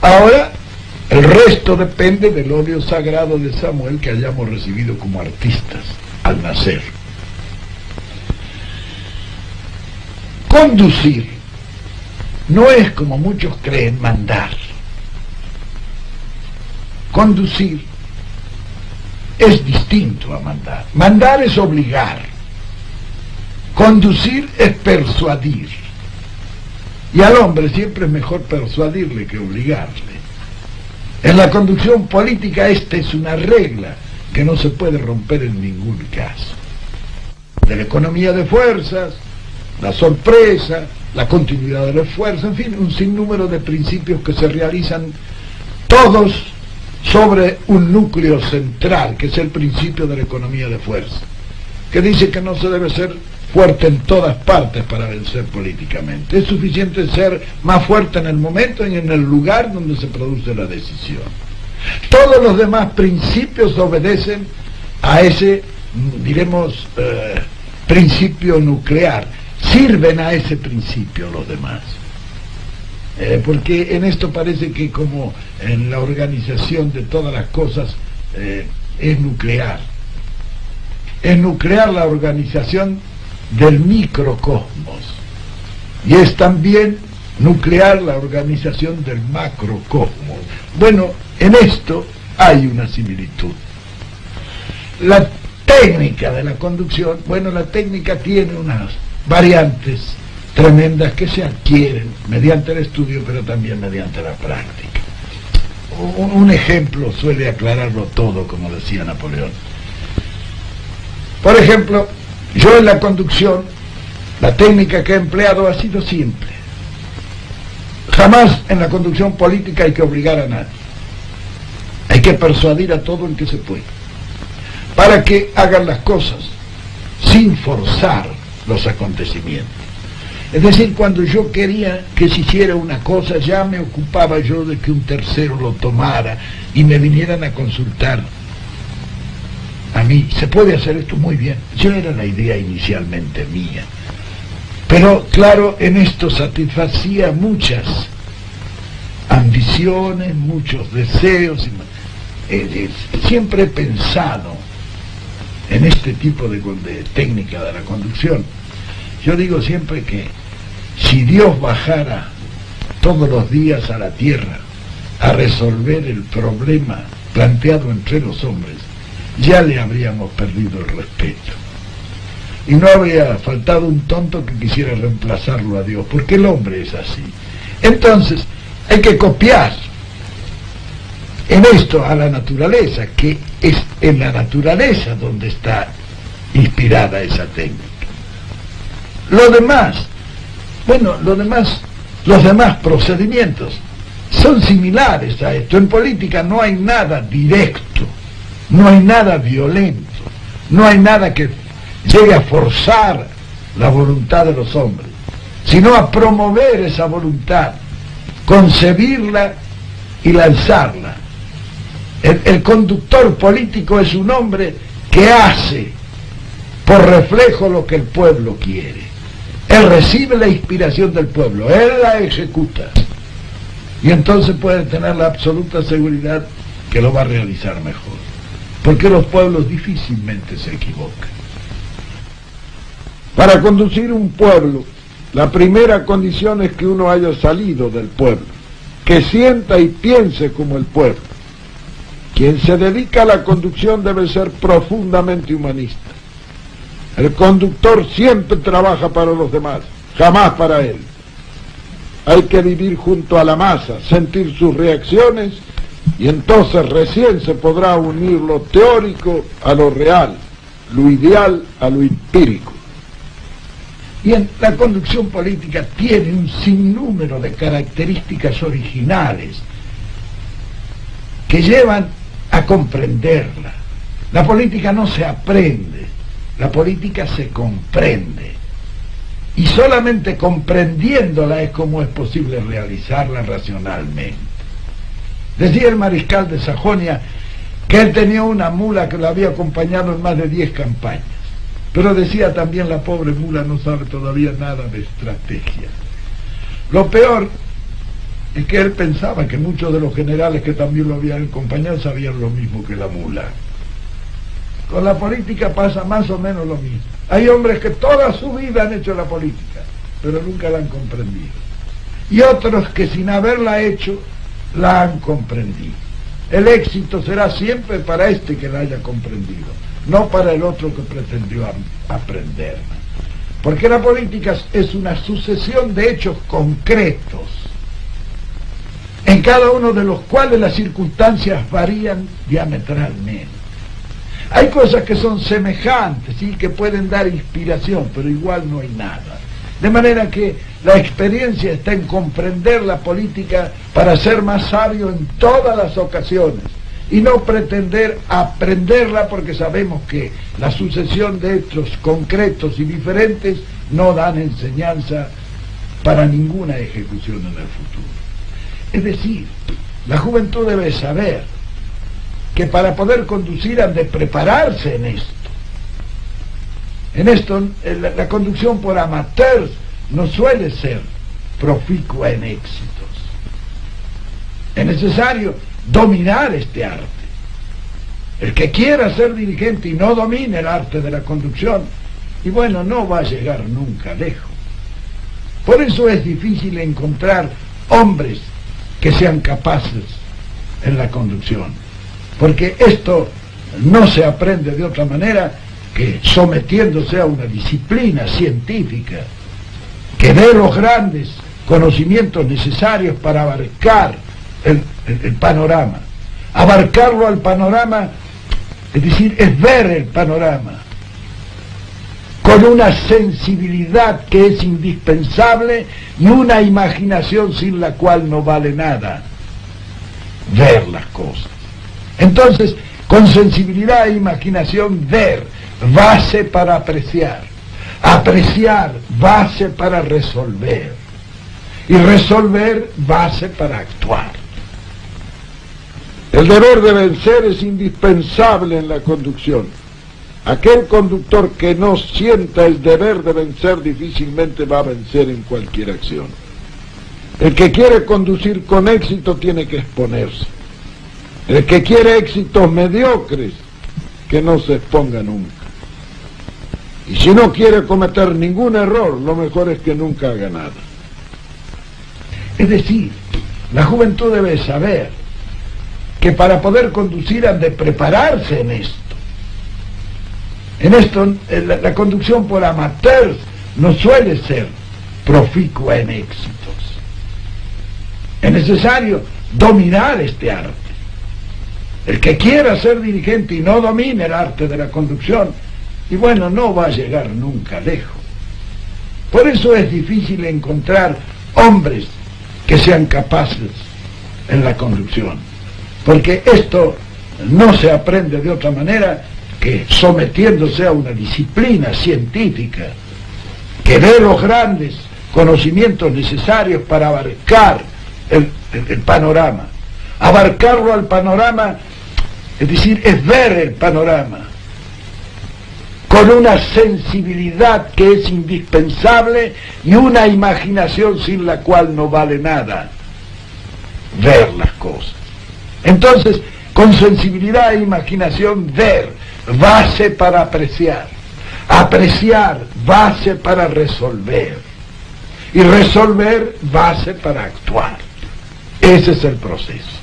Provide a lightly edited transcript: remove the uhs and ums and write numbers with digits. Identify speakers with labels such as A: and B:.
A: Ahora, el resto depende del óleo sagrado de Samuel que hayamos recibido como artistas al nacer. Conducir no es, como muchos creen, mandar. Conducir es distinto a mandar. Mandar es obligar. Conducir es persuadir. Y al hombre siempre es mejor persuadirle que obligarle. En la conducción política esta es una regla que no se puede romper en ningún caso. De la economía de fuerzas, la sorpresa, la continuidad del esfuerzo, en fin, un sinnúmero de principios que se realizan todos sobre un núcleo central, que es el principio de la economía de fuerza, que dice que no se debe ser fuerte en todas partes para vencer políticamente. Es suficiente ser más fuerte en el momento y en el lugar donde se produce la decisión. Todos los demás principios obedecen a ese, diremos, principio nuclear. Sirven a ese principio los demás. Porque en esto parece que, como en la organización de todas las cosas, es nuclear. Es nuclear la organización del microcosmos, y es también nuclear la organización del macrocosmos. Bueno, en esto hay una similitud. La técnica de la conducción, bueno, la técnica tiene unas variantes tremendas que se adquieren mediante el estudio, pero también mediante la práctica. Un ejemplo suele aclararlo todo, como decía Napoleón. Por ejemplo, yo en la conducción, la técnica que he empleado ha sido simple. Jamás en la conducción política hay que obligar a nadie. Hay que persuadir a todo el que se puede, para que hagan las cosas sin forzar los acontecimientos. Es decir, cuando yo quería que se hiciera una cosa, ya me ocupaba yo de que un tercero lo tomara y me vinieran a consultar a mí. Se puede hacer esto muy bien. Yo era la idea inicialmente mía. Pero claro, en esto satisfacía muchas ambiciones, muchos deseos. Siempre he pensado en este tipo de técnica de la conducción. Yo digo siempre que si Dios bajara todos los días a la tierra a resolver el problema planteado entre los hombres, ya le habríamos perdido el respeto. Y no habría faltado un tonto que quisiera reemplazarlo a Dios, porque el hombre es así. Entonces, hay que copiar en esto a la naturaleza, que es en la naturaleza donde está inspirada esa técnica. Lo demás, bueno, los demás procedimientos son similares a esto. En política no hay nada directo, no hay nada violento, no hay nada que llegue a forzar la voluntad de los hombres, sino a promover esa voluntad, concebirla y lanzarla. El conductor político es un hombre que hace por reflejo lo que el pueblo quiere. Él recibe la inspiración del pueblo, él la ejecuta, y entonces puede tener la absoluta seguridad que lo va a realizar mejor, porque los pueblos difícilmente se equivocan. Para conducir un pueblo, la primera condición es que uno haya salido del pueblo, que sienta y piense como el pueblo. Quien se dedica a la conducción debe ser profundamente humanista. El conductor siempre trabaja para los demás, jamás para él. Hay que vivir junto a la masa, sentir sus reacciones, y entonces recién se podrá unir lo teórico a lo real, lo ideal a lo empírico. Y en la conducción política tiene un sinnúmero de características originales que llevan a comprenderla. La política no se aprende, la política se comprende. Y solamente comprendiéndola es como es posible realizarla racionalmente. Decía el mariscal de Sajonia que él tenía una mula que lo había acompañado en más de 10 campañas. Pero decía también, la pobre mula no sabe todavía nada de estrategia. Lo peor es que él pensaba que muchos de los generales que también lo habían acompañado sabían lo mismo que la mula. Con la política pasa más o menos lo mismo. Hay hombres que toda su vida han hecho la política, pero nunca la han comprendido. Y otros que sin haberla hecho, la han comprendido. El éxito será siempre para este que la haya comprendido, no para el otro que pretendió aprenderla. Porque la política es una sucesión de hechos concretos, en cada uno de los cuales las circunstancias varían diametralmente. Hay cosas que son semejantes, ¿sí?, que pueden dar inspiración, pero igual no hay nada. De manera que la experiencia está en comprender la política para ser más sabio en todas las ocasiones y no pretender aprenderla, porque sabemos que la sucesión de hechos concretos y diferentes no dan enseñanza para ninguna ejecución en el futuro. Es decir, la juventud debe saber que para poder conducir han de prepararse en esto. En esto, la conducción por amateurs no suele ser proficua en éxitos. Es necesario dominar este arte. El que quiera ser dirigente y no domine el arte de la conducción, y bueno, no va a llegar nunca lejos. Por eso es difícil encontrar hombres que sean capaces en la conducción, porque esto no se aprende de otra manera que sometiéndose a una disciplina científica que dé los grandes conocimientos necesarios para abarcar el panorama. Abarcarlo al panorama, es decir, es ver el panorama con una sensibilidad que es indispensable y una imaginación sin la cual no vale nada. Ver las cosas. Entonces, con sensibilidad e imaginación, ver, base para apreciar. Apreciar, base para resolver. Y resolver, base para actuar. El deber de vencer es indispensable en la conducción. Aquel conductor que no sienta el deber de vencer difícilmente va a vencer en cualquier acción. El que quiere conducir con éxito tiene que exponerse. El que quiere éxitos mediocres, que no se exponga nunca. Y si no quiere cometer ningún error, lo mejor es que nunca haga nada. Es decir, la juventud debe saber que para poder conducir han de prepararse en esto. En esto, la conducción por amateurs no suele ser proficua en éxitos. Es necesario dominar este arte. El que quiera ser dirigente y no domine el arte de la conducción, y bueno, no va a llegar nunca lejos. Por eso es difícil encontrar hombres que sean capaces en la conducción, porque esto no se aprende de otra manera que sometiéndose a una disciplina científica que dé los grandes conocimientos necesarios para abarcar el panorama. Abarcarlo al panorama, es decir, es ver el panorama con una sensibilidad que es indispensable y una imaginación sin la cual no vale nada. Ver las cosas. Entonces, con sensibilidad e imaginación, ver, base para apreciar. Apreciar, base para resolver. Y resolver, base para actuar. Ese es el proceso.